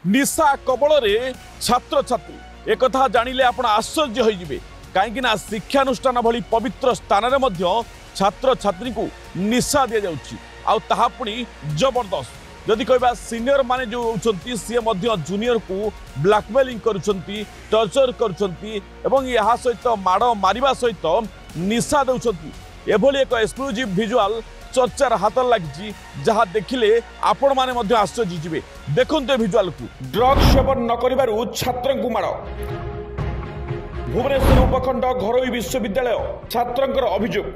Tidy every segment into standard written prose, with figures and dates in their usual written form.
निशा कबल छात्र छात्री एक जानिले आपण आश्चर्य होइजिबे कहीं शिक्षानुष्ठान भली पवित्र स्थान में छात्र छात्री को निशा दि जाउछि आउ ताहा पुणी जबरदस्त जदि कहबा सीनियर माने जो होउछंती सी मध्य जूनियर को ब्लैकमेलिंग करुछंती टर्चर करुछंती एवं या सहित माड़ मारिबा सहित निशा दउछंती एभली एक एक्सक्लूसिव विजुअल चर्चार हाथ लगी जहाँ देखिले आपण माने मध्य आश्चर्य जीवे देखते विजुअल को ड्रग सेवन न करिबारु छात्र को माड़ भुवनेश्वर उपखंड घरोई विश्वविद्यालय छात्रंकर अभियोग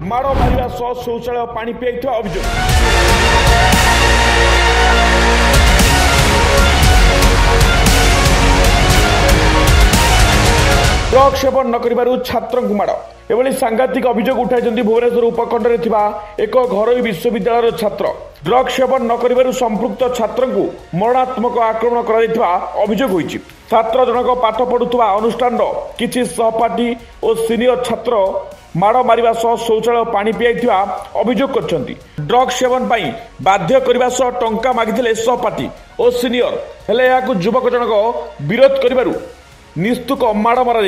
माड़ मारिबा सह शौचालय पानी पियाइथिबा अभियोग ड्रग सेवन न करिबारु छात्र को माड़ एभली सांघातिक अभियोग उठाई भुवनेश्वर उपखंड में एक घरोई विश्वविद्यालय छात्र ड्रग सेवन न करिबारु संपृक्त छात्र को मरणात्मक आक्रमण करा अभियोग होइछि। छात्र जनक पाठ पढ़ुवा अनुष्ठान किछि सहपाठी और सीनियर छात्र माड़ मारिबा सह शौचालय पानी पियाइथिबा अभियोग करछन्ती। ड्रग सेवन पई बाध्य करिबा सह टंका मागिथिले सहपाठी और सीनियर हेले याकु युवक जनक विरोध करिबारु निस्तुक माड़ मरा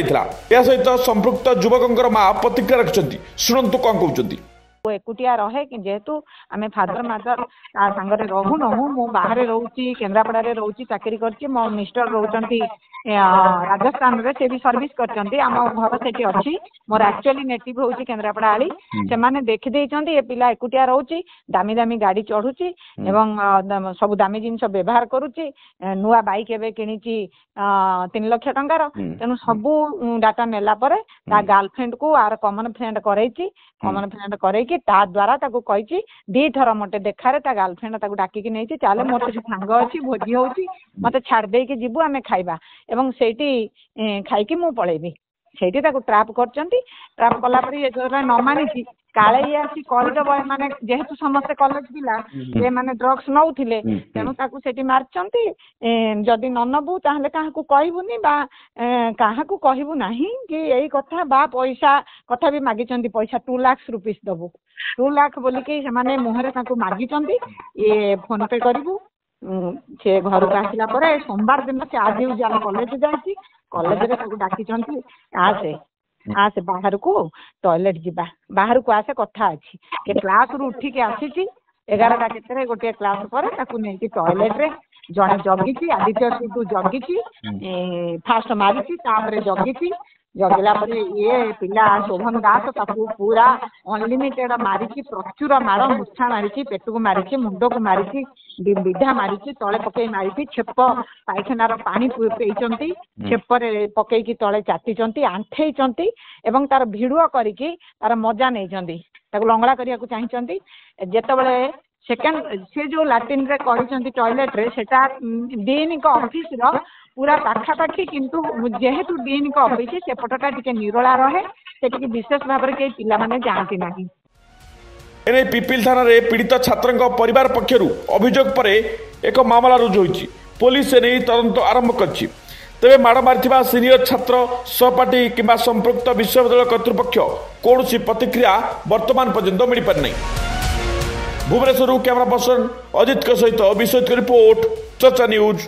या सहित संपृक्त युवक माँ प्रतिक्रिया रखिंट शुणु कौन कहते एकुटिया रहे कि जेहेतु आम फादर मदर सांगे रहू नहु मु बाहर रोची केन्द्रापड़ा रोची चाकरी करछि मो मिस्टर रोचंती राजस्थान रे से भी सर्विस करछंती आम घर सेठी अछि मोर एक्चुअली नेटिव होची केन्द्रापड़ा आली से माने देखि देइछंती ए पिला एकुटिया रहउची दामी दामी गाड़ी चढ़ुची एवं सब दामी जिनिस व्यवहार करूची नुआ बाइक एबे किनिची 3 लाख टंकार तेनु सबु डाटा नेला परे ता गर्लफ्रेंड को आर कॉमन फ्रेंड करैची कॉमन फ्रेंड करैकी ता द्वारा ताको कहिची 2 थर मटे देखारे ता गर्लफ्रेंड ताको डाकी कि नैची चाले मोर से सांग अछि भोजी होउची मते छाड़ देई कि जीवु आमे खाइबा एवं सेठी खाइकी मु पळेबी सेठी ताको ट्रैप करचंती ट्रैप कला परी ए जोरा न मानिची काले ये आसी कॉलेज बॉय माने जेहेतु समस्त कॉलेज पिला ये माने ड्रग्स नउथिले तेनु ताको सेठी मारचंती जदी न नबु ताहले काहाकू कहिबुनी बा काहाकू कहिबु नाही कि एई कथा बा पैसा कथा भी मागिचंती पैसा 2 लाख रुपीस दबु 2 लाख बोली कि से माने मुहरे ताको मागिचंती ये फोन पे करिबु से घर को आसला परे सोमवार दिन से आज उजाला कॉलेज जाइए कॉलेज रे डाकी आसे बाहर को टॉयलेट जीवा बाहर को आसे कथा अच्छी के क्लास रु उठी के आसी 11टा केतरे गोटे क्लास पर ताकू नहीं टॉयलेट रे जने जगी आदित्य टू जगी फास्ट मारी तापर जगी जगला पर ये पिला शोभन दास ताकू पूरा अनलिमिटेड मारी प्रचुर मार मूर्छा मारी पेट को मारी मुंड को मारी विधा मारी तले पकई मारी छेप पायखानार पानी पेचंती छेपरे पकईकी तले चाटी आंठेइचंती एवं तार भिडियो करिकी तार मजा नहीं लंगड़ा करने को चाहती जेतबले सेकेंड से जो लाट्रिन रे करिसंती टॉयलेट रे सेटा डीन को ऑफिस रो पूरा पाखापाखि किंतु जेहेतु डीन को ऑफिस सेपटटा टिके निरोला रहे सेटिके विशेष भाव रे के पिला माने जानती नाही। एने पिपिल थाना रे पीड़ित छात्रंक परिवार पक्षरु अभियोग परे एक मामला रुजु होइछि पुलिस से नहीं तदंत आरंभ करछि तेरे माड़ मारिथिबा सीनियर छात्र सहपाठी किंबा संपृक्त विश्वविद्यालय कर्तृपक्ष कौनसी प्रतिक्रिया वर्तमान पर्यंत मिल पारि नहीं। भुवनेश्वर कैमरा पर्सन अजित सहित विश्वजित रिपोर्ट चर्चा न्यूज।